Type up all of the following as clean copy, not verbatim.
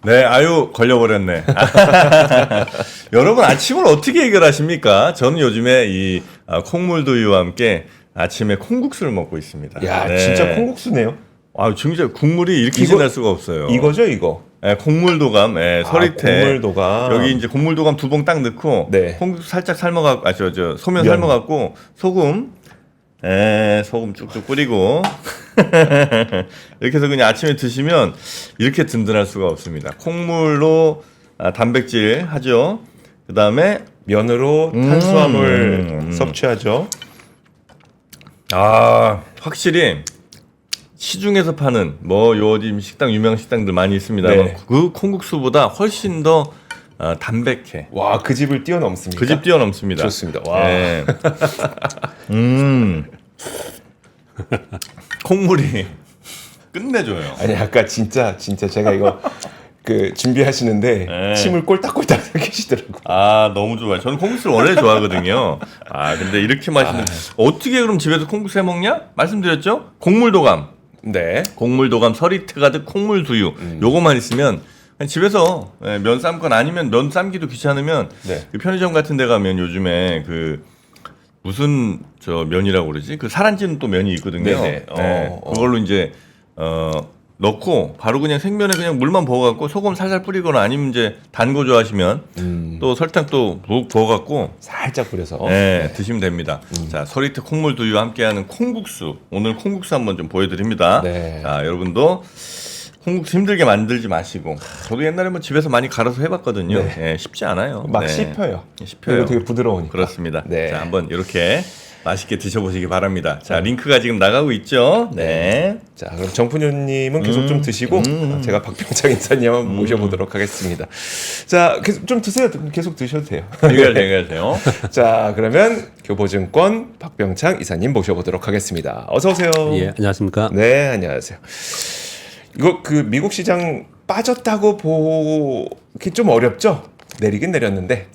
네, 아유 걸려버렸네. 여러분 아침을 어떻게 해결하십니까? 저는 요즘에 이 콩물두유와 함께 아침에 콩국수를 먹고 있습니다. 야, 네. 진짜 콩국수네요. 아, 진짜 국물이 이렇게 이거- 진할 수가 없어요. 이거죠, 이거. 네, 곡물도감, 네, 서리태. 곡물도감. 여기 이제 곡물도감 2봉 딱 넣고 네. 콩국수 살짝 삶아갖고, 소면 면. 삶아갖고 소금, 소금 쭉쭉 뿌리고 이렇게 해서 그냥 아침에 드시면 이렇게 든든할 수가 없습니다. 콩물로 단백질 하죠. 그 다음에 면으로 탄수화물 섭취하죠. 확실히 시중에서 파는 요즘 식당 유명 식당들 많이 있습니다. 네. 그 콩국수보다 훨씬 더 담백해. 와, 그 집을 뛰어넘습니까? 그 집 뛰어넘습니다. 좋습니다. 와. 네. 콩물이 끝내줘요. 아니, 아까 진짜 제가 이거 그 준비하시는데 네. 침을 꼴딱꼴딱 계시더라고. 너무 좋아요. 저는 콩국수를 원래 좋아하거든요. 근데 이렇게 맛있는 어떻게 그럼 집에서 콩국수 해 먹냐? 말씀드렸죠? 곡물도감, 네. 곡물도감 서리태 가득 콩물두유. 요거만 있으면 그냥 집에서 면 삶거나 아니면 면 삶기도 귀찮으면 네. 그 편의점 같은 데 가면 요즘에 그 무슨 면이라고 그러지? 그 사란지는 또 면이 있거든요. 네네. 그걸로 이제 넣고 바로 그냥 생면에 그냥 물만 부어갖고 소금 살살 뿌리거나 아니면 이제 단 거 좋아하시면 또 설탕 또 부어갖고 살짝 뿌려서. 드시면 됩니다. 자, 서리태 콩물두유와 함께하는 콩국수. 오늘 콩국수 한번 좀 보여드립니다. 네. 자, 여러분도 콩국수 힘들게 만들지 마시고 저도 옛날에 집에서 많이 갈아서 해봤거든요. 쉽지 않아요. 막 씹혀요. 씹혀요. 그리고 되게 부드러우니까. 그렇습니다. 네. 자, 한번 이렇게 맛있게 드셔보시기 바랍니다. 자, 링크가 지금 나가고 있죠. 네. 자, 그럼 정푼효님은 계속 좀 드시고 제가 박병창 인사님 한번 모셔보도록 하겠습니다. 자, 계속 좀 드세요. 계속 드셔도 돼요. 해결되세요. 자, 그러면 교보증권 박병창 이사님 모셔보도록 하겠습니다. 어서 오세요. 예, 안녕하십니까? 네, 안녕하세요. 이거 그 미국 시장 빠졌다고 보기 좀 어렵죠? 내리긴 내렸는데.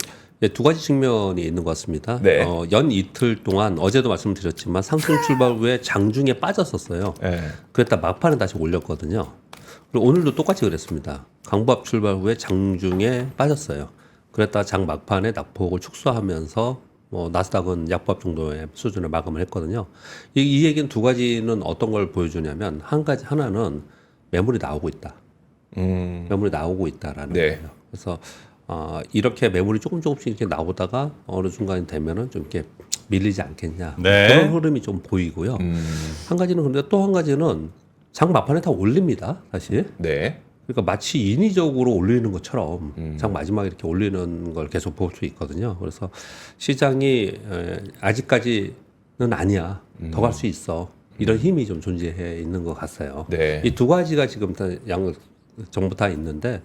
예, 두 가지 측면이 있는 것 같습니다. 네. 연 이틀 동안 어제도 말씀드렸지만 상승 출발 후에 장중에 빠졌었어요. 네. 그랬다 막판에 다시 올렸거든요. 그리고 오늘도 똑같이 그랬습니다. 강보합 출발 후에 장중에 빠졌어요. 그랬다 장 막판에 낙폭을 축소하면서 나스닥은 약보합 정도의 수준을 마감을 했거든요. 이 얘기는 두 가지는 어떤 걸 보여주냐면 하나는 매물이 나오고 있다. 매물이 나오고 있다라는 네. 거예요. 그래서 이렇게 매물이 조금씩 이렇게 나오다가 어느 순간이 되면은 좀 이렇게 밀리지 않겠냐. 네. 그런 흐름이 좀 보이고요. 한 가지는 그런데 또 한 가지는 장 막판에 다 올립니다. 사실. 네. 그러니까 마치 인위적으로 올리는 것처럼 장 마지막에 이렇게 올리는 걸 계속 볼 수 있거든요. 그래서 시장이 아직까지는 아니야. 더 갈 수 있어. 이런 힘이 좀 존재해 있는 것 같아요. 네. 이 두 가지가 지금 다 전부 다 있는데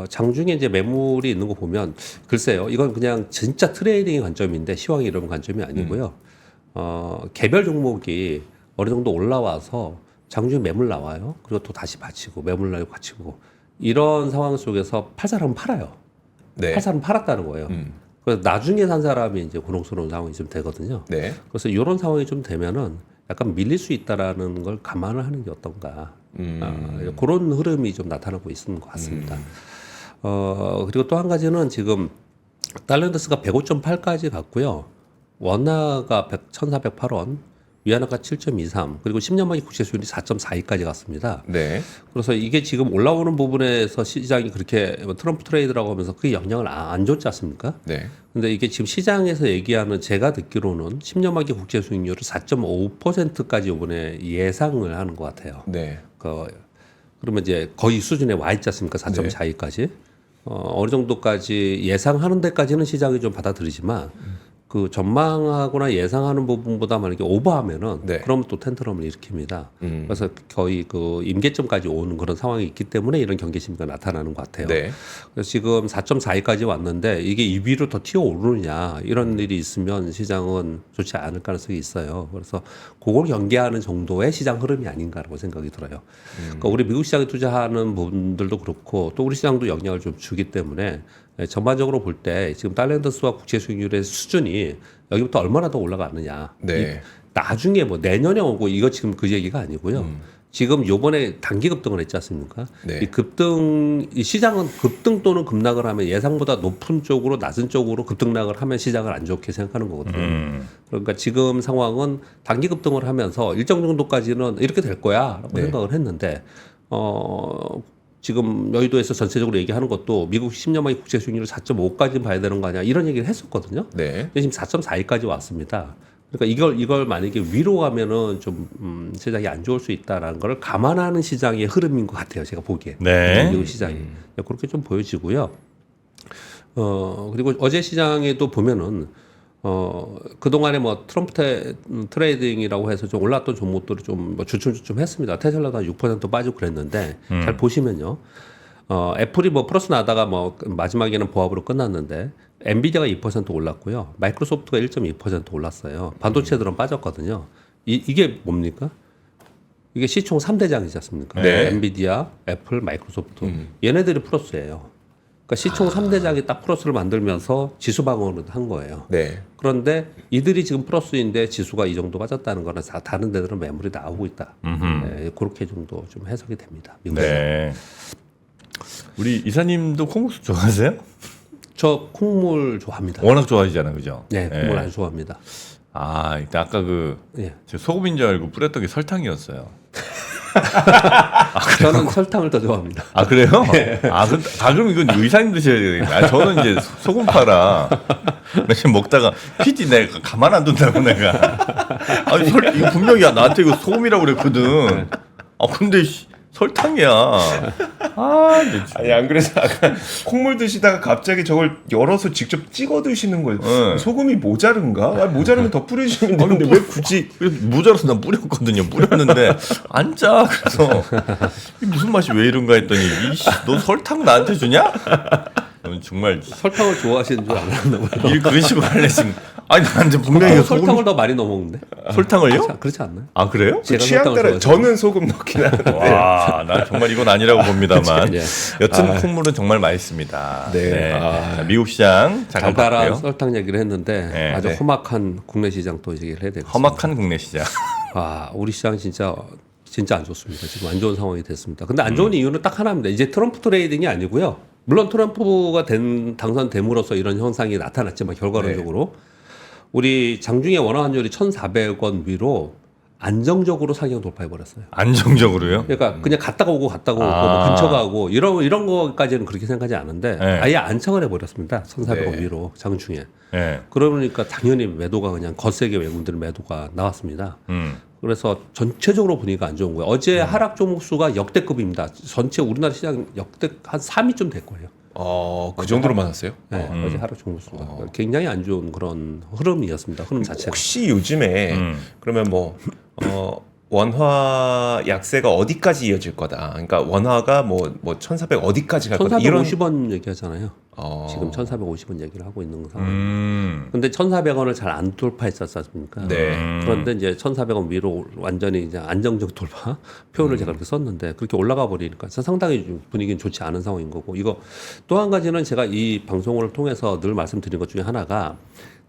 장중에 이제 매물이 있는 거 보면 글쎄요. 이건 그냥 진짜 트레이딩의 관점인데 시황이 이런 관점이 아니고요. 개별 종목이 어느 정도 올라와서 장중에 매물 나와요. 그리고 또 다시 받치고 매물 나고 받치고 이런 상황 속에서 팔 사람은 팔아요. 네. 팔 사람은 팔았다는 거예요. 그래서 나중에 산 사람이 이제 곤혹스러운 상황이 좀 되거든요. 네. 그래서 이런 상황이 좀 되면은 약간 밀릴 수 있다라는 걸 감안을 하는 게 어떤가. 그런 흐름이 좀 나타나고 있는 것 같습니다. 그리고 또 한 가지는 지금 달러인덱스가 105.8까지 갔고요. 원화가 1,408원, 위안화가 7.23, 그리고 10년 만기 국채 수율이 4.42까지 갔습니다. 네. 그래서 이게 지금 올라오는 부분에서 시장이 그렇게 트럼프 트레이드라고 하면서 그게 영향을 안 줬지 않습니까? 네. 근데 이게 지금 시장에서 얘기하는 제가 듣기로는 10년 만기 국채 수익률을 4.5%까지 이번에 예상을 하는 것 같아요. 네. 그러면 이제 거의 수준에 와 있지 않습니까? 4.42까지. 어느 정도까지 예상하는 데까지는 시장이 좀 받아들이지만 그 전망하거나 예상하는 부분보다 만약에 오버하면은 네. 그러면 또 텐트럼을 일으킵니다. 그래서 거의 그 임계점까지 오는 그런 상황이 있기 때문에 이런 경계심이 나타나는 것 같아요. 네. 그래서 지금 4.42까지 왔는데 이게 2위로 더 튀어오르느냐 이런 일이 있으면 시장은 좋지 않을 가능성이 있어요. 그래서 그걸 경계하는 정도의 시장 흐름이 아닌가라고 생각이 들어요. 그러니까 우리 미국 시장에 투자하는 분들도 그렇고 또 우리 시장도 영향을 좀 주기 때문에 전반적으로 볼 때 지금 달러인덱스와 국채 수익률의 수준이 여기부터 얼마나 더 올라가느냐. 네. 나중에 뭐 내년에 오고 이거 지금 그 얘기가 아니고요. 지금 요번에 단기 급등을 했지 않습니까? 네. 이 시장은 급등 또는 급락을 하면 예상보다 높은 쪽으로 낮은 쪽으로 급등락을 하면 시장을 안 좋게 생각하는 거거든요. 그러니까 지금 상황은 단기 급등을 하면서 일정 정도까지는 이렇게 될 거야라고 네. 생각을 했는데 지금 여의도에서 전체적으로 얘기하는 것도 미국 10년 만기 국채 수익률을 4.5까지 봐야 되는 거 아니야 이런 얘기를 했었거든요. 네. 근데 지금 4.42까지 왔습니다. 그러니까 이걸 만약에 위로 가면은 좀 시장이 안 좋을 수 있다라는 걸 감안하는 시장의 흐름인 것 같아요. 제가 보기에. 네. 미국 시장이 그렇게 좀 보여지고요. 그리고 어제 시장에도 보면은 그동안에 뭐 트럼프 트레이딩이라고 해서 좀 올랐던 종목들을 좀 뭐 주춤주춤 했습니다. 테슬라도 한 6% 빠지고 그랬는데 잘 보시면요. 애플이 뭐 플러스 나다가 뭐 마지막에는 보합으로 끝났는데 엔비디아가 2% 올랐고요. 마이크로소프트가 1.2% 올랐어요. 반도체들은 빠졌거든요. 이게 뭡니까? 이게 시총 3대장이지 않습니까? 네. 엔비디아, 애플, 마이크로소프트. 얘네들이 플러스예요. 그러니까 시총 3대장이 딱 플러스를 만들면서 지수 방어를 한 거예요. 네. 그런데 이들이 지금 플러스인데 지수가 이 정도 빠졌다는 거는 다른 데들은 매물이 나오고 있다. 네, 그렇게 정도 좀 해석이 됩니다. 미국에서. 네. 우리 이사님도 콩국수 좋아하세요? 저 콩물 좋아합니다. 워낙 좋아하시잖아요, 그죠? 네, 콩물 아주 좋아합니다. 아, 이때 아까 예. 제 소금인 줄 알고 뿌렸던 게 설탕이었어요. 저는 설탕을 더 좋아합니다. 아, 그래요? 그럼 이건 의사님 드셔야 되겠네. 아, 저는 이제 소금 파라. 며칠 먹다가 PD 내가 가만 안 둔다고 내가. 아니, 이거 분명히 나한테 이거 소금이라고 그랬거든. 아, 근데 설탕이야. 아, 아니 안 그래서 아까 콩물 드시다가 갑자기 저걸 열어서 직접 찍어 드시는 거예요. 네. 소금이 모자른가? 모자르면 더 뿌리시면 되는데 왜 굳이? 모자라서 난 뿌렸거든요. 뿌렸는데 안 짜. 그래서 이게 무슨 맛이 왜 이런가 했더니 너 설탕 나한테 주냐? 정말 설탕을 좋아하시는 줄 알았나 봐요. 그런 식으로 할래 지금. 아니 나한테 분명히 설탕을 더 많이 넣어 먹는데? 설탕을요? 그렇지 않나요? 아 그래요? 제가 취향 설탕을 따라 좋아해서. 저는 소금 넣긴 하는데. 와, 난 정말 이건 아니라고 봅니다만. 예. 여튼 콩물은 정말 맛있습니다. 네. 자, 미국 시장 잠깐 달달한 봤고요. 설탕 얘기를 했는데 네. 아주 네. 험악한 국내 시장 또 얘기를 해야 되겠습니다. 험악한 국내 시장. 우리 시장 진짜 안 좋습니다. 지금 안 좋은 상황이 됐습니다. 근데 안 좋은 이유는 딱 하나입니다. 이제 트럼프 트레이딩이 아니고요. 물론 트럼프가 당선됨으로써 이런 현상이 나타났지만 결과론적으로 우리 장중에 원화 환율이 1,400원 위로 안정적으로 상향 돌파해 버렸어요. 안정적으로요? 그러니까 그냥 갔다가 오고 뭐 근처 가고 이런 거까지는 그렇게 생각하지 않은데 네. 아예 안착을 해 버렸습니다. 1,400원 네. 위로 장중에. 네. 그러니까 당연히 매도가 그냥 거세게 외국인들 매도가 나왔습니다. 그래서 전체적으로 분위기가 안 좋은 거예요. 어제 하락 종목 수가 역대급입니다. 전체 우리나라 시장 역대 한 3위쯤 될 거예요. 그 정도로 많았어요? 네, 어제 하락 종목 수가 굉장히 안 좋은 그런 흐름이었습니다. 흐름 자체가. 혹시 요즘에 그러면 원화 약세가 어디까지 이어질 거다. 그러니까 원화가 뭐 1,400 어디까지 갈 거다. 1,450원 얘기하잖아요. 어. 지금 1,450원 얘기를 하고 있는 상황. 근데 1,400원을 잘 안 돌파했었지 않습니까? 네. 그런데 이제 1,400원 위로 완전히 이제 안정적 돌파 표현을 제가 그렇게 썼는데 그렇게 올라가 버리니까 상당히 좀 분위기는 좋지 않은 상황인 거고 이거 또 한 가지는 제가 이 방송을 통해서 늘 말씀드린 것 중에 하나가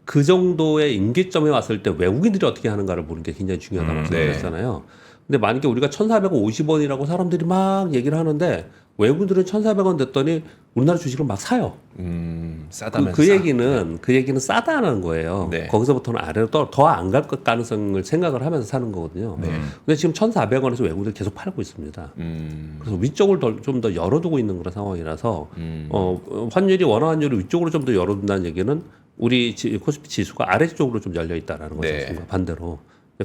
그 정도의 임기점에 왔을 때 외국인들이 어떻게 하는가를 보는 게 굉장히 중요하다고 말씀드렸잖아요. 근데 만약에 우리가 1,450원이라고 사람들이 막 얘기를 하는데 외국인들은 1,400원 됐더니 우리나라 주식을 막 사요. 싸다면서. 그 얘기는 싸다는 거예요. 네. 거기서부터는 아래로 더 안 갈 것 가능성을 생각을 하면서 사는 거거든요. 근데 지금 1,400원에서 외국인들 계속 팔고 있습니다. 그래서 위쪽을 좀 더 열어두고 있는 그런 상황이라서 환율이 원화 환율이 위쪽으로 좀 더 열어둔다는 얘기는 우리 코스피 지수가 아래쪽으로 좀 열려 있다라는 거죠. 네. 반대로.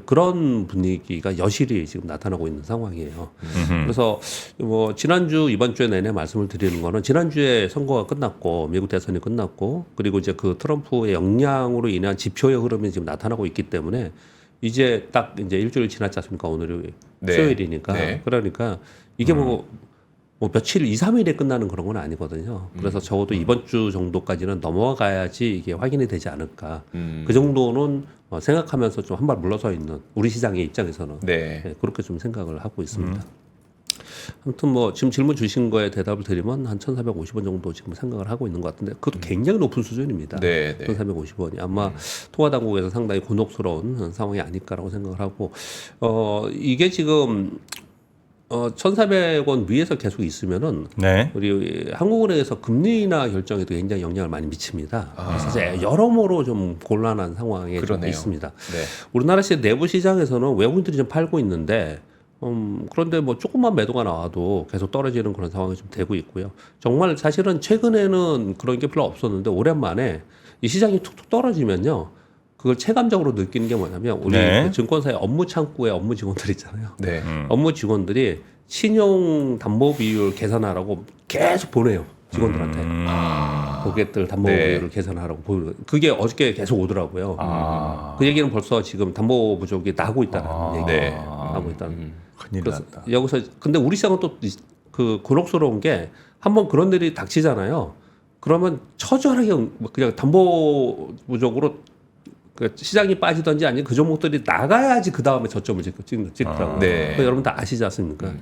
그런 분위기가 여실히 지금 나타나고 있는 상황이에요. 그래서 뭐 지난주 이번 주에 내내 말씀을 드리는 거는 지난주에 선거가 끝났고 미국 대선이 끝났고 그리고 이제 그 트럼프의 역량으로 인한 지표의 흐름이 지금 나타나고 있기 때문에 이제 딱 이제 일주일 지났지 않습니까? 오늘이 네. 수요일이니까 네. 그러니까 이게 뭐 며칠 2, 3일에 끝나는 그런 건 아니거든요. 그래서 적어도 이번 주 정도까지는 넘어가야지 이게 확인이 되지 않을까. 그 정도는 생각하면서 좀 한 발 물러서 있는 우리 시장의 입장에서는 네. 네, 그렇게 좀 생각을 하고 있습니다. 아무튼 뭐 지금 질문 주신 거에 대답을 드리면 한 1,450원 정도 지금 생각을 하고 있는 것 같은데 그것도 굉장히 높은 수준입니다. 네, 네. 1,450원이 아마 통화당국에서 상당히 곤혹스러운 상황이 아닐까라고 생각을 하고 이게 지금 1,400원 위에서 계속 있으면은 네. 우리 한국은행에서 금리 인하 결정에도 굉장히 영향을 많이 미칩니다. 그래서 이제 여러모로 좀 곤란한 상황에 좀 그러네요. 있습니다. 네. 우리나라 내부 시장에서는 외국인들이 좀 팔고 있는데 그런데 뭐 조금만 매도가 나와도 계속 떨어지는 그런 상황이 좀 되고 있고요. 정말 사실은 최근에는 그런 게 별로 없었는데 오랜만에 이 시장이 툭툭 떨어지면요. 그걸 체감적으로 느끼는 게 뭐냐면 우리 네. 그 증권사의 업무 창구에 업무 직원들 있잖아요. 네. 업무 직원들이 신용 담보 비율 계산하라고 계속 보내요. 직원들한테. 고객들 담보 네. 비율을 계산하라고 보내요. 그게 어저께 계속 오더라고요. 아. 그 얘기는 벌써 지금 담보 부족이 나고 있다는 얘기. 네. 나고 있다는. 큰일 그래서 났다. 여기서 근데 우리 시장은 또 그 곤혹스러운 게 한번 그런 일이 닥치잖아요. 그러면 처절하게 그냥 담보 부족으로 그 시장이 빠지든지 아니면 그 종목들이 나가야지 그 다음에 저점을 찍더라고요. 네. 그 여러분 다 아시지 않습니까?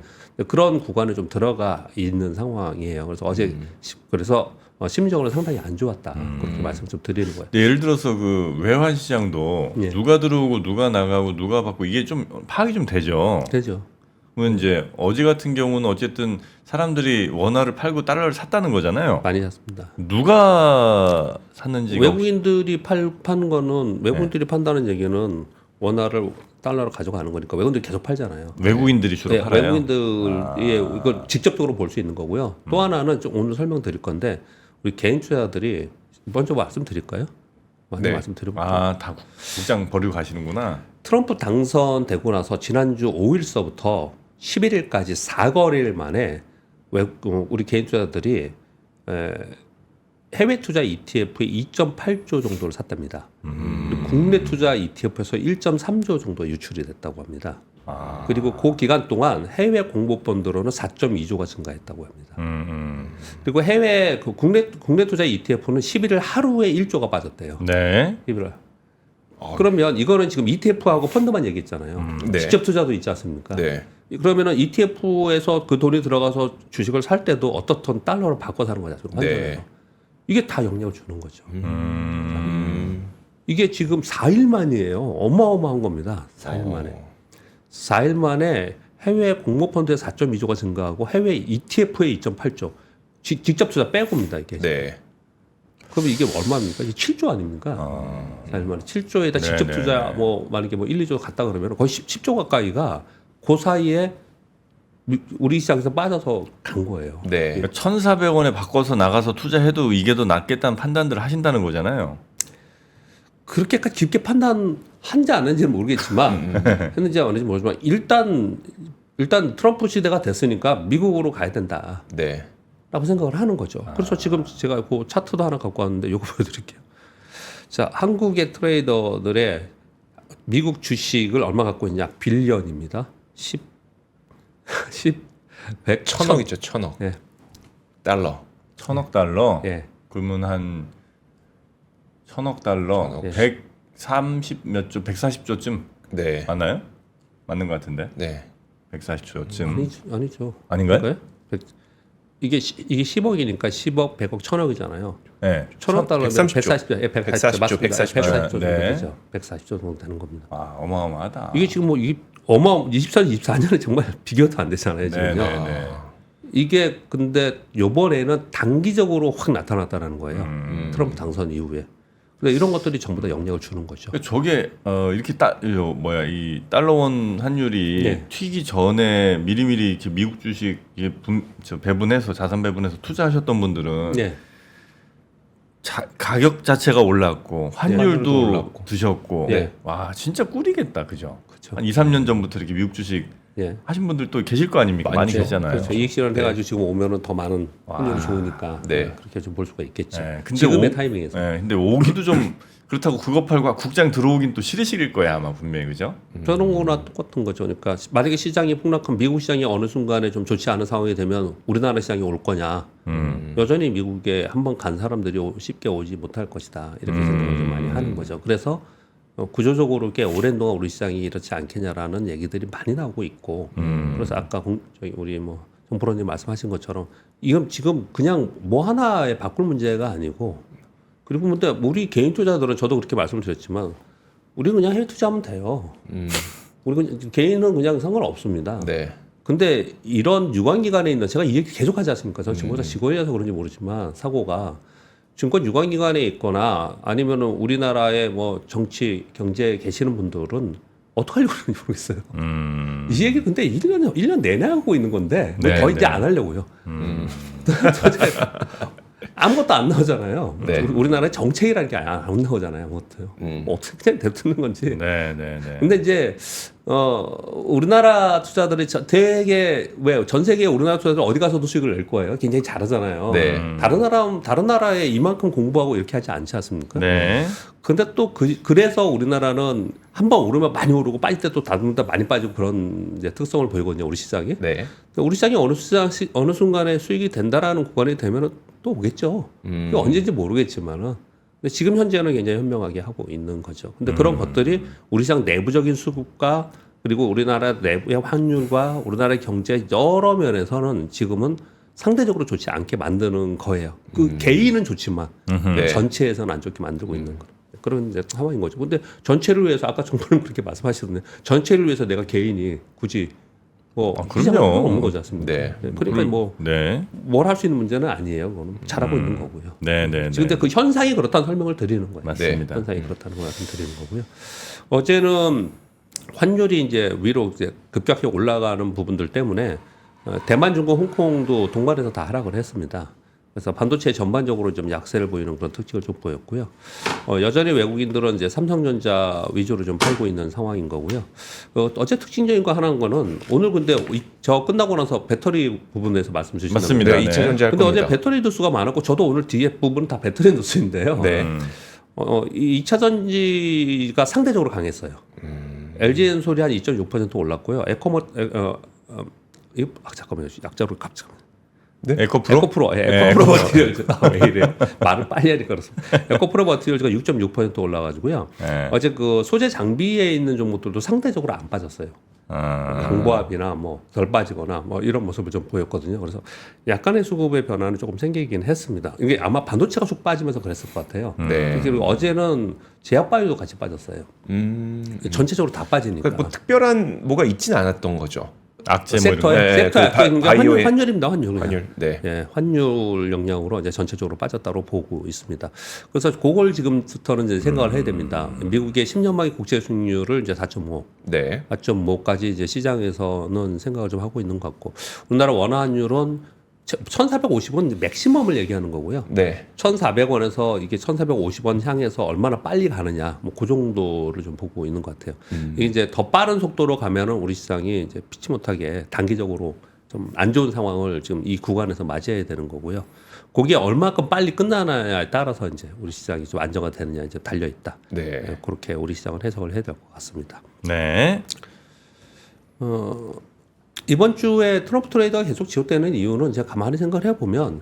그런 구간에 좀 들어가 있는 상황이에요. 그래서 어제 그래서 심리적으로 상당히 안 좋았다. 그렇게 말씀 좀 드리는 거예요. 근데 예를 들어서 그 외환 시장도 예. 누가 들어오고 누가 나가고 누가 받고 이게 좀 파악이 좀 되죠. 되죠. 그러면 이제 어제 같은 경우는 어쨌든 사람들이 원화를 팔고 달러를 샀다는 거잖아요. 많이 샀습니다. 누가 샀는지가 외국인들이 파는 거는 외국인들이 판다는 얘기는 원화를 달러로 가져가는 거니까 외국인들이 계속 팔잖아요. 외국인들이 주로 네, 팔아요. 외국인들이 이걸 직접적으로 볼 수 있는 거고요. 또 하나는 좀 오늘 설명드릴 건데 우리 개인 투자자들이 먼저 말씀드릴까요? 네. 말씀드려볼게요. 다 국장 버리고 가시는구나. 트럼프 당선되고 나서 지난주 5일서부터 11일까지 4거래일 만에 우리 개인 투자자들이 해외 투자 ETF의 2.8조 정도를 샀답니다. 그리고 국내 투자 ETF에서 1.3조 정도 유출이 됐다고 합니다. 그리고 그 기간 동안 해외 공모펀드로는 4.2조가 증가했다고 합니다. 그리고 해외 국내 투자 ETF는 11일 하루에 1조가 빠졌대요. 네. 11일. 그러면 이거는 지금 ETF하고 펀드만 얘기했잖아요. 네. 직접 투자도 있지 않습니까? 네. 그러면은 ETF에서 그 돈이 들어가서 주식을 살 때도 어떻든 달러로 바꿔 사는 거잖아요. 네. 이게 다 영향을 주는 거죠. 이게 지금 4일 만이에요. 어마어마한 겁니다. 4일 만에. 4일 만에 해외 공모펀드의 4.2조가 증가하고 해외 ETF의 2.8조. 직접 투자 빼고입니다. 이게. 네. 그러면 이게 얼마입니까? 이게 7조 아닙니까? 4일 만에 7조에다 직접 네, 투자 네. 뭐 만약에 뭐 1, 2조 갔다 그러면 거의 10조 가까이가 그 사이에 우리 시장에서 빠져서 간 거예요. 네. 그러니까 1,400원에 바꿔서 나가서 투자해도 이게 더 낫겠다는 판단들을 하신다는 거잖아요. 그렇게까지 깊게 판단한지 안 했는지는 모르겠지만 했는지 안 했는지 모르지만 일단 트럼프 시대가 됐으니까 미국으로 가야 된다라고 네. 생각을 하는 거죠. 그래서 지금 제가 그 차트도 하나 갖고 왔는데 이거 보여드릴게요. 자, 한국의 트레이더들의 미국 주식을 얼마 갖고 있냐? 빌리언입니다. 100, 천억 있죠, 천억. 예. 달러. 1,000억 달러. 예. 그러면 한 1,000억 달러. 예. 130 몇 조, 140조쯤 네. 맞나요? 맞는 것 같은데. 네. 140조쯤. 아니죠. 아닌가요? 그럴까요? 이게 10억이니까 10억, 100억, 1000억이잖아요. 네. 1000억 달러면 130조. 140조, 맞습니다. 140조. 140조 정도 네. 되죠. 140조 정도 되는 겁니다. 아, 어마어마하다. 이게 지금 뭐 이게 24, 24년에 정말 비교도 안 되잖아요, 지금요. 네네네. 이게 근데 요번에는 단기적으로 확 나타났다는 거예요. 트럼프 당선 이후에. 근데 이런 것들이 전부 다 영향을 주는 거죠. 그러니까 저게 이렇게 이 달러원 환율이 네. 튀기 전에 미리미리 이렇게 미국 주식 이게 배분해서 자산 배분해서 투자하셨던 분들은 네. 가격 자체가 올랐고 환율도 환율도 올랐고. 드셨고 네. 와 진짜 꿀이겠다 그죠? 그렇죠. 한 2, 3년 전부터 이렇게 미국 주식 예. 하신 분들 또 계실 거 아닙니까? 많이 많죠. 계시잖아요. 그렇죠. 이익 실현 해가지고 지금 오면은 더 많은 환율이 와. 좋으니까 네. 그렇게 좀 볼 수가 있겠죠. 네, 근데 지금의 타이밍에서. 네, 근데 오기도 좀 그렇다고 그거 팔고 국장 들어오긴 또 싫으실 거야 아마 분명히 그죠? 저런 거나 똑같은 거죠. 그러니까 만약에 시장이 폭락하면 미국 시장이 어느 순간에 좀 좋지 않은 상황이 되면 우리나라 시장이 올 거냐. 여전히 미국에 한번 간 사람들이 쉽게 오지 못할 것이다. 이렇게 생각을 좀 많이 하는 거죠. 그래서 구조적으로 꽤 오랜 동안 우리 시장이 이렇지 않겠냐라는 얘기들이 많이 나오고 있고 그래서 아까 저희 우리 뭐 정프로님 말씀하신 것처럼 이건 지금 그냥 뭐 하나에 바꿀 문제가 아니고 그리고 근데 우리 개인 투자들은 저도 그렇게 말씀드렸지만 우리 그냥 해외 투자하면 돼요. 우리 개인은 그냥 상관없습니다. 네. 근데 이런 유관 기관에 있는 제가 이 얘기 계속 하지 않습니까? 저는 증권사 직원이라서 그런지 모르지만 사고가 증권 유관 기관에 있거나 아니면은 우리나라의 뭐 정치 경제에 계시는 분들은 어떻게 하려고 그러는지 모르겠어요. 이 얘기 근데 1년 내내 하고 있는 건데 네, 더 이제 네. 안 하려고요. 도대체 아무것도 안 나오잖아요. 네. 우리나라의 정책이라는 게 안 나오잖아요. 아무것도요. 뭐 어떻게 그냥 내두는 건지. 네, 네, 네. 근데 이제 우리나라 투자들이 되게 왜 전 세계 우리나라 투자들 어디 가서도 수익을 낼 거예요. 굉장히 잘하잖아요. 네. 다른 나라에 이만큼 공부하고 이렇게 하지 않지 않습니까? 네. 근데 또 그래서 우리나라는 한번 오르면 많이 오르고 빠질 때 또 다른 데 많이 빠지고 그런 이제 특성을 보이거든요. 우리 시장이. 네. 우리 시장이 어느 순간에 수익이 된다라는 구간이 되면은 또 오겠죠. 그게 언제인지 모르겠지만은. 근데 지금 현재는 굉장히 현명하게 하고 있는 거죠. 근데 그런 것들이 우리 시장 내부적인 수급과 그리고 우리나라 내부의 환율과 우리나라의 경제 여러 면에서는 지금은 상대적으로 좋지 않게 만드는 거예요. 그 개인은 좋지만 네. 전체에서는 안 좋게 만들고 있는 거. 그런 이제 상황인 거죠. 근데 전체를 위해서 아까 정부는 그렇게 말씀하시던데 전체를 위해서 내가 개인이 굳이 뭐 그럼요. 시장을 필요 없는 거지 않습니까? 네. 그러니까 뭐 네. 뭘 할 수 있는 문제는 아니에요. 그거는 잘하고 있는 거고요. 네, 네, 네. 지금 근데 그 현상이 그렇다는 설명을 드리는 거예요. 맞습니다. 현상이 그렇다는 걸 말씀드리는 거고요. 어제는 환율이 이제 위로 이제 급격히 올라가는 부분들 때문에 대만, 중국, 홍콩도 동반해서 다 하락을 했습니다. 그래서 반도체 전반적으로 좀 약세를 보이는 그런 특징을 좀 보였고요. 여전히 외국인들은 이제 삼성전자 위주로 좀 팔고 있는 상황인 거고요. 어제 특징적인 거 하나인 거는 오늘 근데 저 끝나고 나서 배터리 부분에서 말씀 주신 맞습니다. 네. 네. 2차 전지 할 근데 겁니다. 어제 배터리 누수가 많았고 저도 오늘 뒤에 부분은 다 배터리 누수인데요. 네. 이 2차 전지가 상대적으로 강했어요. LG 엔솔이 한 2.6% 올랐고요. 잠깐만요. 약자로 갑자기. 에코프로? 에코프로, 네, 에코프로 버티얼즈. 왜 이래요? 말을 빨리 하니까 그렇습니다. 에코프로 버티얼즈가 6.6% 올라가지고요. 네. 어제 그 소재 장비에 있는 종목들도 상대적으로 안 빠졌어요. 강보합이나 뭐 덜 빠지거나 뭐 이런 모습을 좀 보였거든요. 그래서 약간의 수급의 변화는 조금 생기긴 했습니다. 이게 아마 반도체가 쑥 빠지면서 그랬을 것 같아요. 네. 그리고 어제는 제약바이오도 같이 빠졌어요. 전체적으로 다 빠지니까. 그러니까 뭐 특별한 뭐가 있지는 않았던 거죠. 악재 뭐 섹터에 네, 섹터 그 약간 바이오의 환율입니다. 환율. 환율. 네. 예, 환율 영향으로 이제 전체적으로 빠졌다고 보고 있습니다. 그래서 그걸 지금부터는 이제 생각을 해야 됩니다. 미국의 10년 만기 국채 수익률을 이제 4.5, 네. 4.5까지 이제 시장에서는 생각을 좀 하고 있는 것 같고, 우리나라 원화환율은 1,450원 맥시멈을 얘기하는 거고요. 네. 1,400원에서 이게 1,450원 향해서 얼마나 빨리 가느냐, 뭐 그 정도를 좀 보고 있는 것 같아요. 이게 이제 더 빠른 속도로 가면은 우리 시장이 이제 피치 못하게 단기적으로 좀 안 좋은 상황을 지금 이 구간에서 맞이해야 되는 거고요. 그게 얼마큼 빨리 끝나느냐에 따라서 이제 우리 시장이 좀 안정화 되느냐 이제 달려 있다. 네. 그렇게 우리 시장을 해석을 해야 될 것 같습니다. 네. 이번 주에 트럼프 트레이더가 계속 지속되는 이유는 제가 가만히 생각을 해보면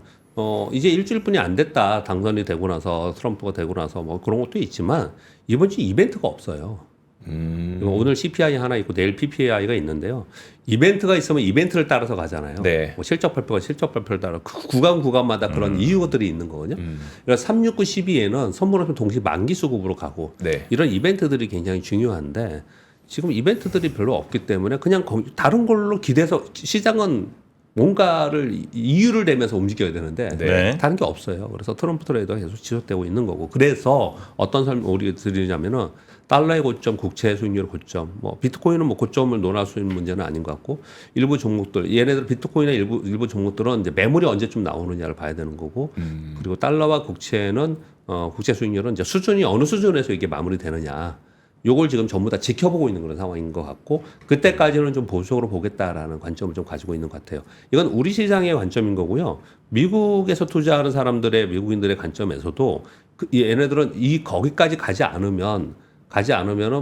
이제 일주일뿐이 안 됐다. 당선이 되고 나서 트럼프가 되고 나서 뭐 그런 것도 있지만 이번 주 이벤트가 없어요. 오늘 CPI 하나 있고 내일 PPI가 있는데요. 이벤트가 있으면 이벤트를 따라서 가잖아요. 네. 뭐 실적 발표가 실적 발표를 따라 그 구간마다 그런 이유들이 있는 거거든요. 그래서 369, 12에는 선물없이 동시 만기 수급으로 가고 네. 이런 이벤트들이 굉장히 중요한데 지금 이벤트들이 별로 없기 때문에 그냥 다른 걸로 기대서 시장은 뭔가를 이유를 내면서 움직여야 되는데 네. 다른 게 없어요. 그래서 트럼프 트레이더가 계속 지속되고 있는 거고 그래서 어떤 설명 우리가 드리냐면은 달러의 고점, 국채 수익률 고점, 뭐 비트코인은 뭐 고점을 논할 수 있는 문제는 아닌 것 같고 일부 종목들 얘네들 비트코인의 일부 종목들은 이제 매물이 언제쯤 나오느냐를 봐야 되는 거고 그리고 달러와 국채는 국채 수익률은 이제 수준이 어느 수준에서 이게 마무리되느냐. 요걸 지금 전부 다 지켜보고 있는 그런 상황인 것 같고 그때까지는 좀 보수적으로 보겠다라는 관점을 좀 가지고 있는 것 같아요. 이건 우리 시장의 관점인 거고요. 미국에서 투자하는 사람들의 미국인들의 관점에서도 얘네들은 거기까지 가지 않으면은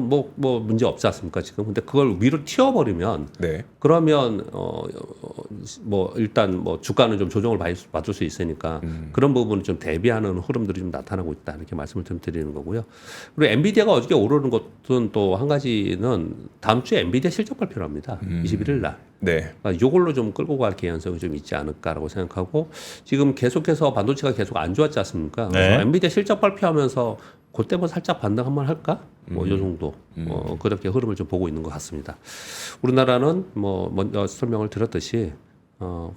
뭐 문제 없지 않습니까 지금. 근데 그걸 위로 튀어버리면 네. 그러면 뭐 일단 뭐 주가는 좀 조정을 받을 수 있으니까 그런 부분을 좀 대비하는 흐름들이 좀 나타나고 있다 이렇게 말씀을 좀 드리는 거고요. 그리고 엔비디아가 어저께 오르는 것은 또 한 가지는 다음 주에 엔비디아 실적 발표를 합니다. 21일 날. 네. 요걸로 좀 끌고 갈 개연성이 좀 있지 않을까라고 생각하고 지금 계속해서 반도체가 계속 안 좋았지 않습니까? 그래서 네. 엔비디아 실적 발표하면서 그때 뭐 살짝 반등 한번 할까? 뭐 이 정도 그렇게 흐름을 좀 보고 있는 것 같습니다. 우리나라는 뭐 먼저 설명을 드렸듯이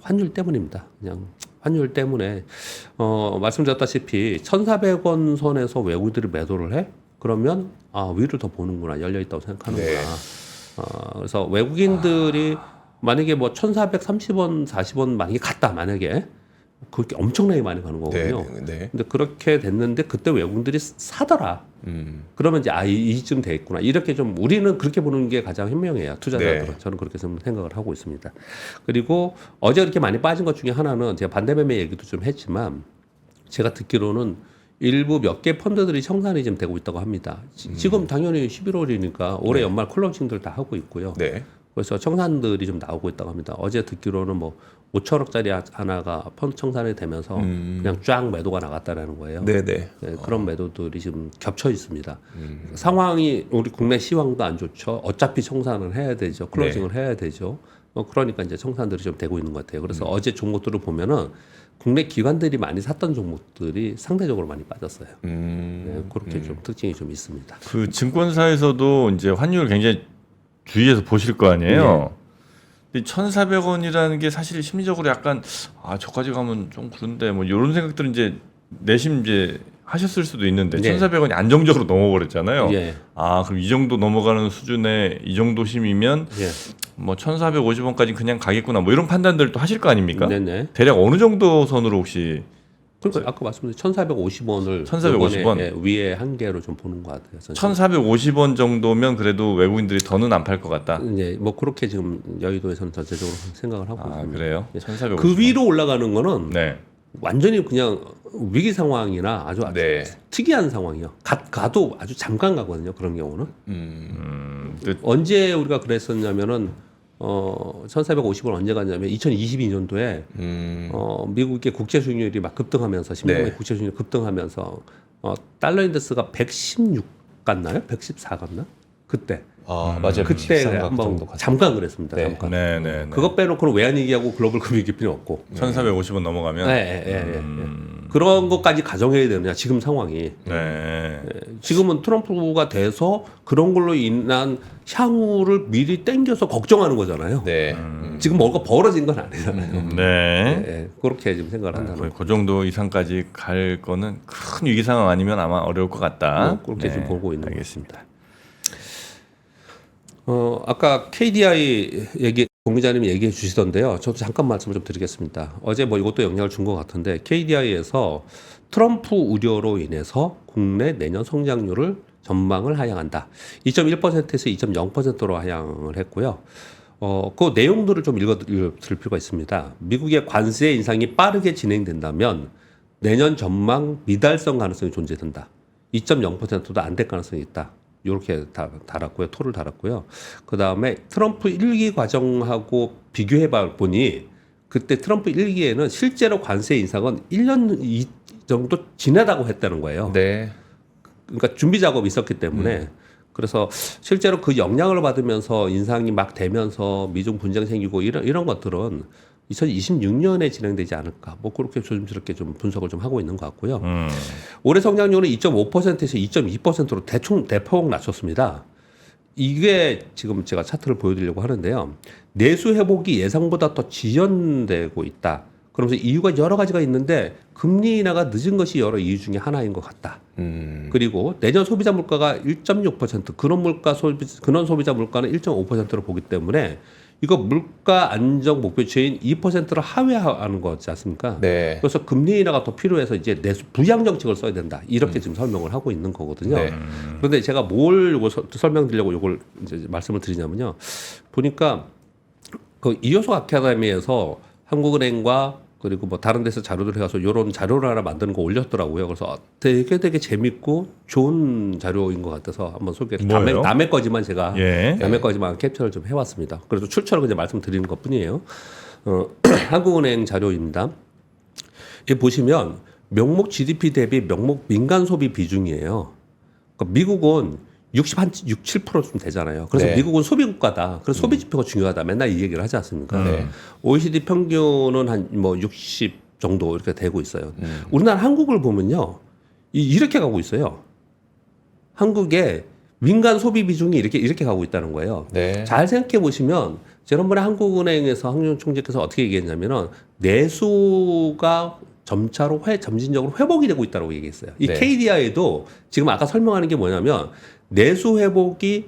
환율 때문입니다. 그냥 환율 때문에 말씀드렸다시피 1,400원 선에서 외국인들이 매도를 해? 그러면 위를 더 보는구나, 열려 있다고 생각하는구나. 네. 그래서 외국인들이 만약에 뭐 1,430원, 40원 만약에 갔다, 만약에 그렇게 엄청나게 많이 가는 거거든요. 네. 근데 그렇게 됐는데 그때 외국인들이 사더라. 그러면 이제 이쯤 돼 있구나. 이렇게 좀 우리는 그렇게 보는 게 가장 현명해요. 투자자들은. 네. 저는 그렇게 좀 생각을 하고 있습니다. 그리고 어제 그렇게 많이 빠진 것 중에 하나는 제가 반대매매 얘기도 좀 했지만 제가 듣기로는 일부 몇 개 펀드들이 청산이 좀 되고 있다고 합니다. 지금 당연히 11월이니까 올해 연말 클로징들 다 하고 있고요. 네. 그래서 청산들이 좀 나오고 있다고 합니다. 어제 듣기로는 뭐 5천억짜리 하나가 펀드 청산이 되면서 그냥 쫙 매도가 나갔다라는 거예요. 네. 네, 그런 매도들이 지금 겹쳐 있습니다. 상황이 우리 국내 시황도 안 좋죠. 어차피 청산을 해야 되죠. 클로징을 해야 되죠. 그러니까 이제 청산들이 좀 되고 있는 것 같아요. 그래서 어제 종목들을 보면은 국내 기관들이 많이 샀던 종목들이 상대적으로 많이 빠졌어요. 네, 그렇게 좀 특징이 좀 있습니다. 그 증권사에서도 이제 환율 굉장히 주의해서 보실 거 아니에요. 근데 1,400원이라는 게 사실 심리적으로 약간 저까지 가면 좀 그런데 뭐 이런 생각들은 이제 내심 이제 하셨을 수도 있는데 네. 1,400원이 안정적으로 넘어버렸잖아요. 예. 그럼 이 정도 넘어가는 수준의 이 정도 심이면 예. 뭐 1,450원까지 그냥 가겠구나 뭐 이런 판단들도 하실 거 아닙니까? 네네. 대략 어느 정도 선으로 혹시 그러니까 아까 말씀드린 1,450원을 1,450원? 위에 한계로 좀 보는 것 같아요. 저는. 1,450원 정도면 그래도 외국인들이 더는 안 팔 것 같다. 이제 뭐 그렇게 지금 여의도에서는 전체적으로 생각을 하고 있습니다. 그래요? 예. 1,450원. 그 위로 올라가는 거는 네. 완전히 그냥 위기 상황이나 아주 네. 특이한 상황이요. 가도 아주 잠깐 가거든요. 그런 경우는. 언제 우리가 그랬었냐면은 1,450원 언제 갔냐면 2022년도에 미국의 국채 수익률이 막 급등하면서 10년의 네. 국채 수익률이 급등하면서 달러 인덱스가 116 갔나요? 114 갔나? 그때. 맞아요. 그때 13각 한번 정도 갔어요. 잠깐 그랬습니다. 네. 잠깐. 네. 그것 빼놓고는 외환 위기하고 글로벌 금융위기 필요 없고. 1,450원 넘어가면 예. 그런 것까지 가정해야 되느냐 지금 상황이. 네. 지금은 트럼프가 돼서 그런 걸로 인한 향후를 미리 땡겨서 걱정하는 거잖아요. 네. 지금 뭐가 벌어진 건 아니잖아요. 네. 예, 그렇게 지금 생각을 한다는 거의 그 정도 이상까지 갈 거는 큰 위기 상황 아니면 아마 어려울 것 같다. 그렇게 좀 보고 있는 것 알겠습니다. 아까 KDI 공기자님이 얘기해 주시던데요. 저도 잠깐 말씀을 좀 드리겠습니다. 어제 뭐 이것도 영향을 준 것 같은데 KDI에서 트럼프 우려로 인해서 국내 내년 성장률을 전망을 하향한다. 2.1%에서 2.0%로 하향을 했고요. 그 내용들을 좀 읽어드릴 필요가 있습니다. 미국의 관세 인상이 빠르게 진행된다면 내년 전망 미달성 가능성이 존재된다. 2.0%도 안 될 가능성이 있다. 이렇게 달았고요. 토를 달았고요. 그 다음에 트럼프 1기 과정하고 비교해 보니 그때 트럼프 1기에는 실제로 관세 인상은 1년 정도 지나다고 했다는 거예요. 네. 그러니까 준비 작업이 있었기 때문에 그래서 실제로 그 영향을 받으면서 인상이 막 되면서 미중 분쟁 생기고 이런 것들은 2026년에 진행되지 않을까. 뭐 그렇게 조심스럽게 좀 분석을 좀 하고 있는 것 같고요. 올해 성장률은 2.5%에서 2.2%로 대폭 낮췄습니다. 이게 지금 제가 차트를 보여드리려고 하는데요. 내수 회복이 예상보다 더 지연되고 있다. 그러면서 이유가 여러 가지가 있는데 금리 인하가 늦은 것이 여러 이유 중에 하나인 것 같다. 그리고 내년 소비자 물가가 1.6%, 근원 소비자 물가는 1.5%로 보기 때문에 이거 물가 안정 목표치인 2%를 하회하는 거지 않습니까? 네. 그래서 금리 인하가 더 필요해서 이제 내수 부양 정책을 써야 된다. 이렇게 지금 설명을 하고 있는 거거든요. 네. 그런데 제가 뭘 요거 설명드리려고 요걸 이제 말씀을 드리냐면요. 보니까 그 이효석 아카데미에서 한국은행과 그리고 뭐 다른 데서 자료들 해가서 이런 자료를 하나 만드는 거 올렸더라고요. 그래서 되게 재밌고 좋은 자료인 것 같아서 한번 뭐예요? 남의 거지만 제가 예. 남의 거지만 캡처를 좀 해왔습니다. 그래서 출처를 그냥 말씀드리는 것뿐이에요. 한국은행 자료입니다. 이 보시면 명목 GDP 대비 명목 민간 소비 비중이에요. 그러니까 미국은 6, 7%쯤 되잖아요. 그래서 네. 미국은 소비 국가다. 그래서 소비 지표가 중요하다. 맨날 이 얘기를 하지 않습니까? 네. OECD 평균은 한 뭐 60 정도 이렇게 되고 있어요. 우리나라 한국을 보면요. 이렇게 가고 있어요. 한국의 민간 소비 비중이 이렇게 가고 있다는 거예요. 네. 잘 생각해 보시면 지난번에 한국은행에서 황교안 총재께서 어떻게 얘기했냐면은 내수가 점차로 점진적으로 회복이 되고 있다고 얘기했어요. 이 네. KDI도 지금 아까 설명하는 게 뭐냐면 내수 회복이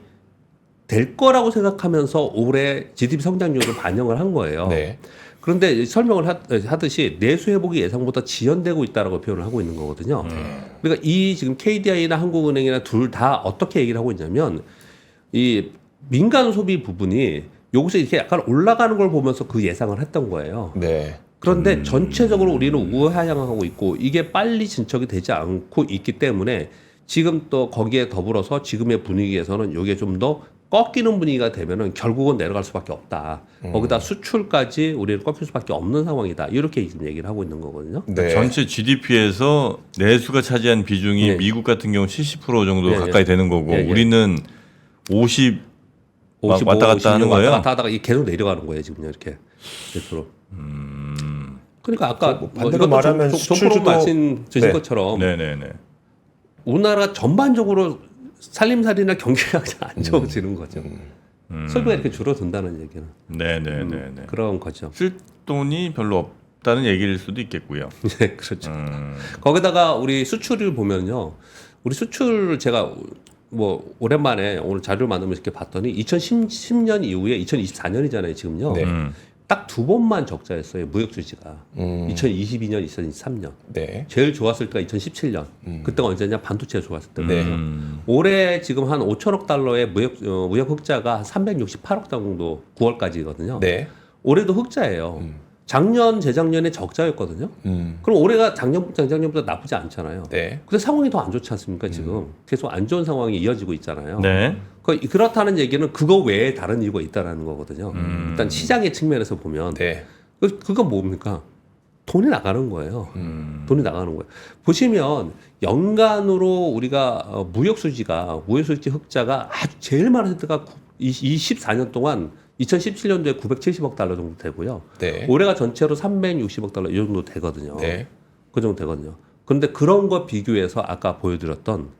될 거라고 생각하면서 올해 GDP 성장률을 반영을 한 거예요. 네. 그런데 설명을 하듯이 내수 회복이 예상보다 지연되고 있다라고 표현을 하고 있는 거거든요. 그러니까 이 지금 KDI나 한국은행이나 둘 다 어떻게 얘기를 하고 있냐면 이 민간 소비 부분이 여기서 이렇게 약간 올라가는 걸 보면서 그 예상을 했던 거예요. 네. 그런데 전체적으로 우리는 우하향하고 있고 이게 빨리 진척이 되지 않고 있기 때문에 지금 또 거기에 더불어서 지금의 분위기에서는 이게 좀 더 꺾이는 분위기가 되면은 결국은 내려갈 수밖에 없다. 거기다 수출까지 우리는 꺾일 수밖에 없는 상황이다. 이렇게 지금 얘기를 하고 있는 거거든요. 네. 전체 GDP에서 내수가 차지한 비중이 네. 미국 같은 경우 70% 정도 네, 가까이 되는 거고 네, 네. 우리는 50 55, 왔다 갔다 하는 56 거예요? 왔다 갔다 하다가 이게 계속 내려가는 거예요. 지금 이렇게 밑으로. 그러니까 아까 뭐 반대로 말하면 정프로 수출도- 말씀 주신 네. 것처럼 네네네. 우리나라 전반적으로 살림살이나 경기가 안 좋아지는 거죠. 소비가 이렇게 줄어든다는 얘기는 네네네네. 그런 거죠. 쓸 돈이 별로 없다는 얘기일 수도 있겠고요. 네, 그렇죠. 거기다가 우리 수출을 보면요. 우리 수출 제가 뭐 오랜만에 오늘 자료를 만들면서 이렇게 봤더니 2010년 이후에 2024년이잖아요, 지금요. 네. 딱 두 번만 적자였어요, 무역 수지가. 2022년, 2023년. 네. 제일 좋았을 때가 2017년. 그때가 언제냐? 반도체가 좋았을 때. 네. 올해 지금 한 5천억 달러의 무역 흑자가 한 368억 정도 9월까지거든요. 네. 올해도 흑자예요. 작년, 재작년에 적자였거든요. 그럼 올해가 재작년보다 나쁘지 않잖아요. 네. 근데 상황이 더 안 좋지 않습니까, 지금? 계속 안 좋은 상황이 이어지고 있잖아요. 네. 그렇다는 얘기는 그거 외에 다른 이유가 있다라는 거거든요. 일단 시장의 측면에서 보면. 네. 그건 뭡니까? 돈이 나가는 거예요. 돈이 나가는 거예요. 보시면 연간으로 우리가 무역 수지 흑자가 아주 제일 많은 때가 24년 동안 2017년도에 970억 달러 정도 되고요. 네. 올해가 전체로 360억 달러 이 정도 되거든요. 네. 그 정도 되거든요. 그런데 그런 거 비교해서 아까 보여드렸던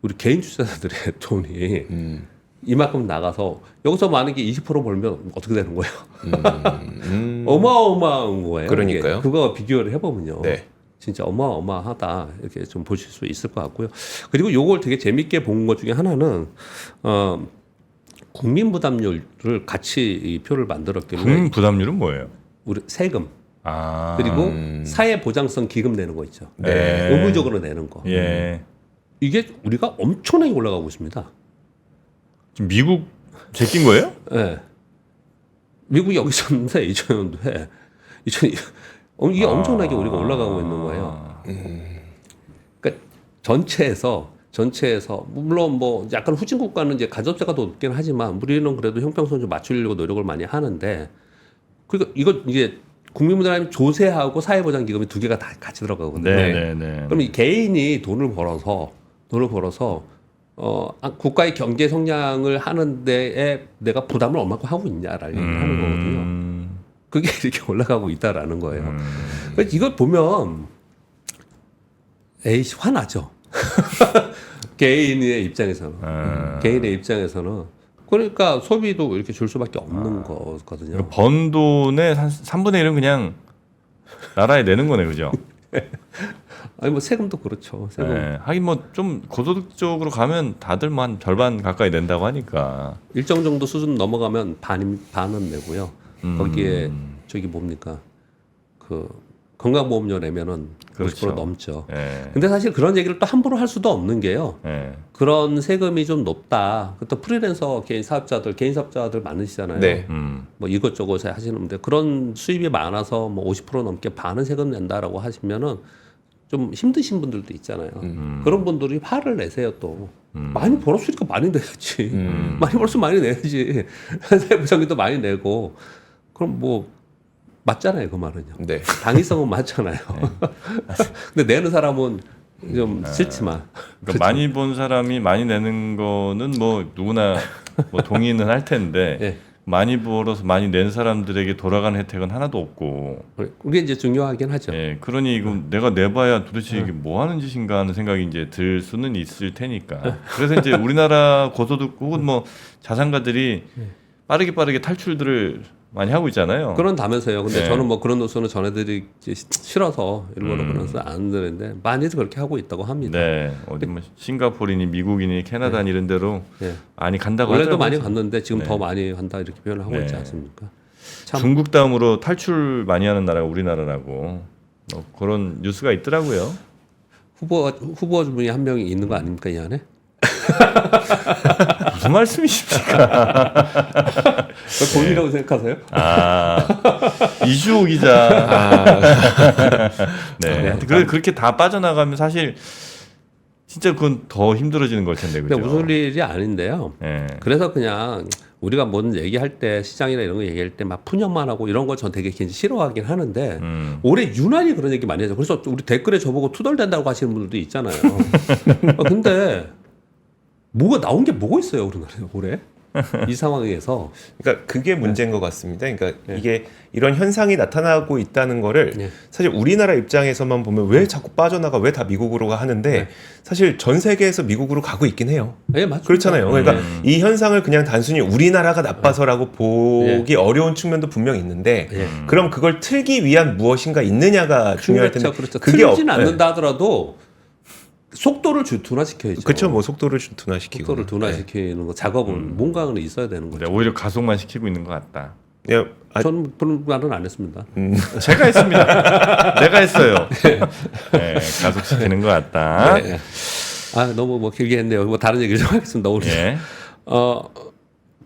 우리 개인 투자자들의 돈이 이만큼 나가서 여기서 만약에 20% 벌면 어떻게 되는 거예요? 어마어마한 거예요. 그러니까요. 이게. 그거 비교를 해보면요. 네. 진짜 어마어마하다 이렇게 좀 보실 수 있을 것 같고요. 그리고 요걸 되게 재밌게 본 것 중에 하나는 국민 부담률을 같이 이 표를 만들었길래 국민 부담률은 뭐예요? 우리 세금 아. 그리고 사회 보장성 기금 내는 거 있죠. 네. 의무적으로 내는 거. 예. 이게 우리가 엄청나게 올라가고 있습니다. 지금 미국 제낀 거예요? 예. 미국이 여기 있었는데 2000년도에 이게 엄청나게 우리가 올라가고 있는 거예요. 그러니까 전체에서 물론 뭐 약간 후진 국가는 이제 가점세가 더 높긴 하지만 우리는 그래도 형평성 좀 맞추려고 노력을 많이 하는데 그러니까 이거 이게 국민부담 조세하고 사회보장기금이 두 개가 다 같이 들어가거든요. 네네네. 그럼 이 개인이 돈을 벌어서 국가의 경제 성장을 하는 데에 내가 부담을 얼마큼 하고 있냐라는 얘기를 하는 거거든요. 그게 이렇게 올라가고 있다라는 거예요. 그래서 이걸 보면 에이씨 화나죠. 개인의 입장에서는. 개인의 입장에서는. 그러니까 소비도 이렇게 줄 수밖에 없는 거거든요. 번 돈의 3분의 1은 그냥 나라에 내는 거네, 그죠? 아니 뭐 세금도 그렇죠. 세금. 네. 하긴 뭐 좀 고소득 쪽으로 가면 다들 뭐 한 절반 가까이 낸다고 하니까. 일정 정도 수준 넘어가면 반은 내고요. 거기에 저기 뭡니까 그 건강보험료 내면은 그렇죠. 50% 넘죠. 예. 근데 사실 그런 얘기를 또 함부로 할 수도 없는 게요. 예. 그런 세금이 좀 높다. 또 프리랜서 개인 사업자들 많으시잖아요. 네. 뭐 이것저것 하시는데 그런 수입이 많아서 뭐 50% 넘게 반은 세금 낸다라고 하시면은 좀 힘드신 분들도 있잖아요. 그런 분들이 화를 내세요 또. 많이 벌었으니까 많이 내야지. 많이 벌었으면 많이 내야지. 세부상기도 많이 내고. 그럼 뭐 맞잖아요 그 말은요. 네. 당위성은 맞잖아요. 근데 내는 사람은 좀 싫지만. 그러니까 많이 본 사람이 많이 내는 거는 뭐 누구나 뭐 동의는 할 텐데 예. 많이 벌어서 많이 낸 사람들에게 돌아가는 혜택은 하나도 없고. 그게 이제 중요하긴 하죠. 예, 그러니 이거 내가 내봐야 도대체 이게 뭐 하는 짓인가 하는 생각이 이제 들 수는 있을 테니까. 그래서 이제 우리나라 고소득 혹은 뭐 자산가들이 빠르게 탈출들을 많이 하고 있잖아요. 그런다면서요. 근데 네. 저는 뭐 그런 노선을 전해드리기 싫어서 일부러 그런 노선 안 드는데 많이들 그렇게 하고 있다고 합니다. 네, 어디 뭐 싱가포르니 미국이니 캐나다니 이런 데로 네. 많이 간다고 원래도 하더라고요. 많이 갔는데 지금 네. 더 많이 간다 이렇게 표현을 하고 네. 있지 않습니까? 참 중국 다음으로 탈출 많이 하는 나라가 우리나라라고 그런 뉴스가 있더라고요. 후보 중에 한 명이 있는 거 아닙니까 이 안에? 무슨 말씀이십니까? 본인이라고 생각하세요? 이주호 기자. 네. 네. 그렇게 다 빠져나가면 사실 진짜 그건 더 힘들어지는 걸 텐데 근데 그죠? 웃을 일이 아닌데요. 네. 그래서 그냥 우리가 뭔 얘기할 때 시장이나 이런 거 얘기할 때 막 푸념만 하고 이런 걸 전 되게 굉장히 싫어하긴 하는데 올해 유난히 그런 얘기 많이 하죠. 그래서 우리 댓글에 저보고 투덜댄다고 하시는 분들도 있잖아요. 근데 뭐가 나온 게 뭐가 있어요 우리나라에 올해 이 상황에서. 그러니까 그게 문제인 것 같습니다. 그러니까 이게 이런 현상이 나타나고 있다는 거를 네. 사실 우리나라 입장에서만 보면 왜 자꾸 빠져나가 왜 다 미국으로 가 하는데 사실 전 세계에서 미국으로 가고 있긴 해요. 네, 맞죠. 그렇잖아요. 그러니까 이 현상을 그냥 단순히 우리나라가 나빠서라고 보기 어려운 측면도 분명히 있는데 그럼 그걸 틀기 위한 무엇인가 있느냐가 중요할 텐데 그렇죠. 그게 틀진 않는다 하더라도 속도를 둔화시켜야죠. 그렇죠. 뭐 속도를 둔화시키고 속도를 둔화시키는 거 작업은 뭔가는 있어야 되는 거죠. 네, 오히려 가속만 시키고 있는 것 같다. 예, 저는 그런 말은 안 했습니다. 제가 했습니다. 내가 했어요. 네, 가속시키는 것 같다. 네. 아 너무 뭐 길게 했네요. 뭐 다른 얘기를 좀 하겠습니다. 오늘 예.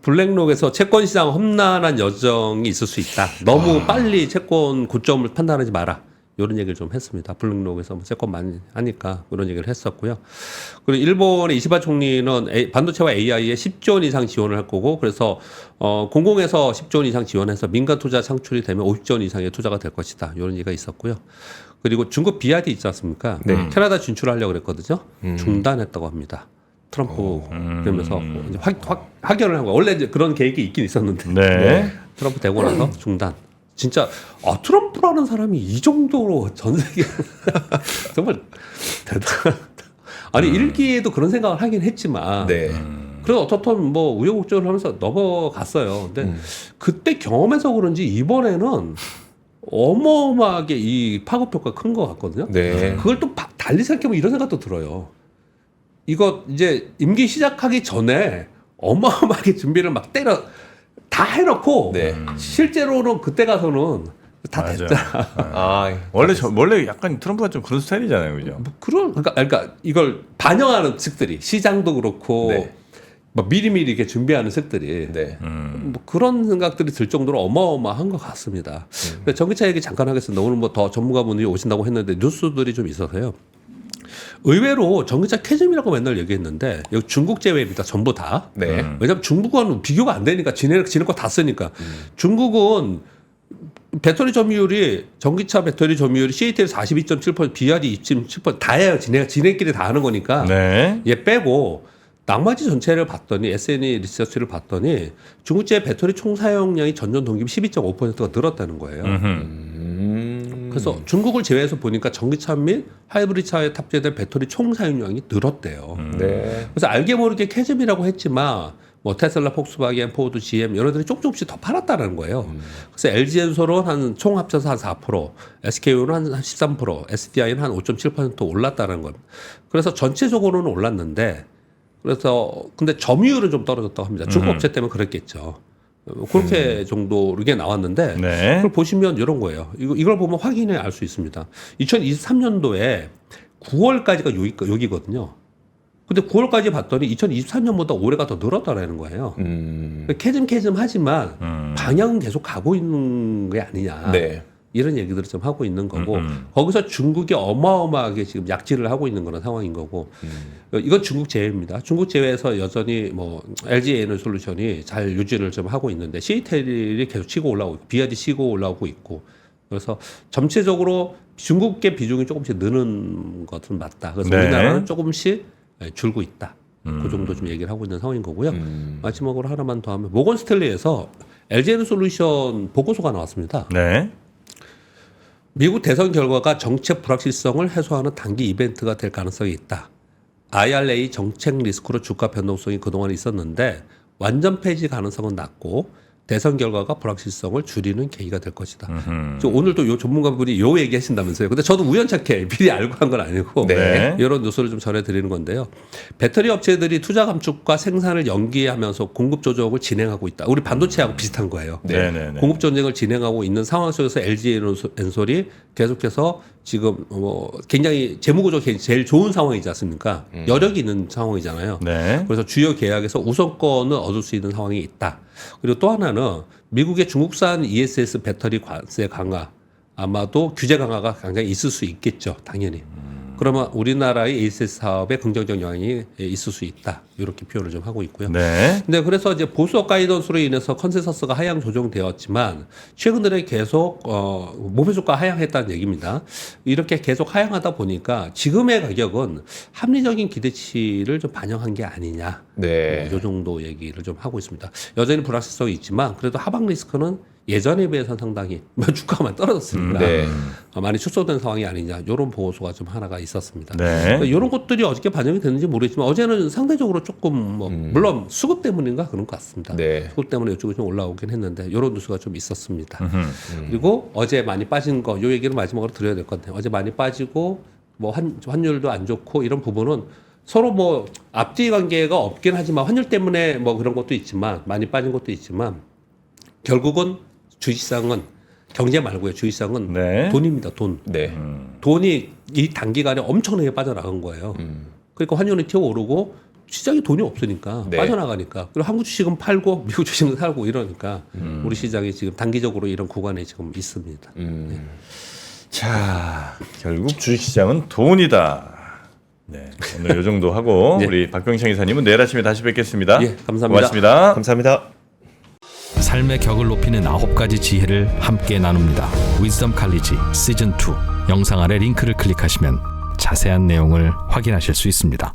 블랙록에서 채권 시장 험난한 여정이 있을 수 있다. 너무 빨리 채권 고점을 판단하지 마라. 이런 얘기를 좀 했습니다. 블랙록에서 뭐 채권 많이 하니까 그런 얘기를 했었고요. 그리고 일본의 이시바 총리는 반도체와 AI에 10조 원 이상 지원을 할 거고, 그래서 공공에서 10조 원 이상 지원해서 민간 투자 창출이 되면 50조 원 이상의 투자가 될 것이다. 이런 얘기가 있었고요. 그리고 중국 BRD 있지 않습니까? 캐나다 진출하려고 그랬거든요. 중단했다고 합니다. 트럼프 그러면서 이제 확연을 한 거예요. 원래 이제 그런 계획이 있긴 있었는데 네. 트럼프 되고 나서 중단. 진짜 트럼프라는 사람이 이 정도로 전 세계 정말 대단하다. 아니 일기에도 그런 생각을 하긴 했지만 네. 그래도 어떻든 뭐 우여곡절을 하면서 넘어갔어요. 근데 그때 경험해서 그런지 이번에는 어마어마하게 이 파급 효과가 큰 것 같거든요. 네. 그걸 또 달리 생각해보면 이런 생각도 들어요. 이거 이제 임기 시작하기 전에 어마어마하게 준비를 막 다 해놓고 네. 실제로는 그때 가서는 다 맞아. 됐잖아. 원래 약간 트럼프가 좀 그런 스타일이잖아요, 그죠? 뭐 그러니까 이걸 반영하는 측들이 시장도 그렇고 네. 막 미리미리 이렇게 준비하는 측들이 네. 뭐 그런 생각들이 들 정도로 어마어마한 것 같습니다. 전기차 얘기 잠깐 하겠습니다. 오늘 뭐 더 전문가분들이 오신다고 했는데 뉴스들이 좀 있어서요. 의외로 전기차 캐즘이라고 맨날 얘기했는데 여기 중국 제외입니다. 전부 다. 네. 왜냐하면 중국은 비교가 안 되니까 지네 거 다 쓰니까. 중국은 배터리 점유율이 전기차 배터리 점유율이 CATL 42.7%, BRD 2.7% 다예요. 지네끼리 다 하는 거니까. 네. 얘 빼고 낭마지 전체를 봤더니 SNE 리서치를 봤더니 중국제 배터리 총 사용량이 전년 동기 12.5%가 늘었다는 거예요. 그래서 중국을 제외해서 보니까 전기차 및 하이브리드차에 탑재된 배터리 총 사용량이 늘었대요. 네. 그래서 알게 모르게 캐즘이라고 했지만 뭐 테슬라, 폭스바겐, 포드, GM 여러들이 조금씩 더 팔았다는 거예요. 그래서 LG엔솔은 한 총 합쳐서 한 4%, SKU는 한 13%, SDI는 한 5.7% 올랐다는 것. 그래서 전체적으로는 올랐는데 그래서 근데 점유율은 좀 떨어졌다고 합니다. 중국 업체 때문에 그랬겠죠. 그렇게 정도 이게 나왔는데 네. 그걸 보시면 이런 거예요. 이걸 보면 확인해 알 수 있습니다. 2023년도에 9월까지가 여기거든요. 근데 9월까지 봤더니 2023년보다 올해가 더 늘었다라는 거예요. 캐즘 하지만 방향은 계속 가고 있는 게 아니냐. 네. 이런 얘기들을 좀 하고 있는 거고 거기서 중국이 어마어마하게 지금 약질을 하고 있는 그런 상황인 거고 이건 중국 제외입니다. 중국 제외에서 여전히 뭐 LG 에너솔루션이 잘 유지를 좀 하고 있는데 CATL이 계속 치고 올라오고 있고 BRD 치고 올라오고 있고 그래서 전체적으로 중국계 비중이 조금씩 느는 것은 맞다. 그래서 네. 우리나라는 조금씩 줄고 있다. 그 정도 좀 얘기를 하고 있는 상황인 거고요. 마지막으로 하나만 더 하면 모건 스탠리에서 LG에너솔루션 보고서가 나왔습니다. 네. 미국 대선 결과가 정책 불확실성을 해소하는 단기 이벤트가 될 가능성이 있다. IRA 정책 리스크로 주가 변동성이 그동안 있었는데 완전 폐지 가능성은 낮고 대선 결과가 불확실성을 줄이는 계기가 될 것이다. 오늘도 요 전문가분이 요 얘기 하신다면서요. 근데 저도 우연찮게 미리 알고 한 건 아니고 네. 이런 뉴스를 좀 전해드리는 건데요. 배터리 업체들이 투자 감축과 생산을 연기하면서 공급 조정을 진행하고 있다. 우리 반도체하고 비슷한 거예요. 네네네. 공급 전쟁을 진행하고 있는 상황 속에서 LG에너솔이 계속해서 지금 굉장히 재무구조 제일 좋은 상황이지 않습니까? 여력이 있는 상황이잖아요. 네. 그래서 주요 계약에서 우선권을 얻을 수 있는 상황이 있다. 그리고 또 하나는 미국의 중국산 ESS 배터리 관세 강화, 아마도 규제 강화가 굉장히 있을 수 있겠죠. 당연히. 그러면 우리나라의 ESS 사업에 긍정적 영향이 있을 수 있다. 이렇게 표현을 좀 하고 있고요. 네. 근데 그래서 이제 보수적 가이던스로 인해서 컨센서스가 하향 조정되었지만 최근 들에 계속 목표 주가 하향했다는 얘기입니다. 이렇게 계속 하향하다 보니까 지금의 가격은 합리적인 기대치를 좀 반영한 게 아니냐. 네. 이 정도 얘기를 좀 하고 있습니다. 여전히 불확실성이 있지만 그래도 하방 리스크는 예전에 비해서 상당히 주가만 떨어졌으니까 네. 많이 축소된 상황이 아니냐 이런 보고서가 좀 하나가 있었습니다. 네. 이런 것들이 어저께 반영이 됐는지 모르겠지만 어제는 상대적으로 조금 물론 수급 때문인가 그런 것 같습니다. 네. 수급 때문에 이쪽이 좀 올라오긴 했는데 이런 뉴스가 좀 있었습니다. 그리고 어제 많이 빠진 거 이 얘기를 마지막으로 드려야 될 것 같아요. 어제 많이 빠지고 뭐 환율도 안 좋고 이런 부분은 서로 뭐 앞뒤 관계가 없긴 하지만 환율 때문에 뭐 그런 것도 있지만 많이 빠진 것도 있지만 결국은 주식시장은 경제 말고요. 주식시장은 네. 돈입니다. 돈. 네. 돈이 이 단기간에 엄청나게 빠져나간 거예요. 그러니까 환율이 튀어오르고 시장에 돈이 없으니까 네. 빠져나가니까 그리고 한국 주식은 팔고 미국 주식은 사고 이러니까 우리 시장이 지금 단기적으로 이런 구간에 지금 있습니다. 자, 결국 주식시장은 돈이다. 네. 오늘 요 정도 하고 네. 우리 박병창 이사님은 내일 아침에 다시 뵙겠습니다. 예, 감사합니다. 고맙습니다. 감사합니다. 삶의 격을 높이는 9가지 지혜를 함께 나눕니다. 위즈덤 칼리지 시즌 2 영상 아래 링크를 클릭하시면 자세한 내용을 확인하실 수 있습니다.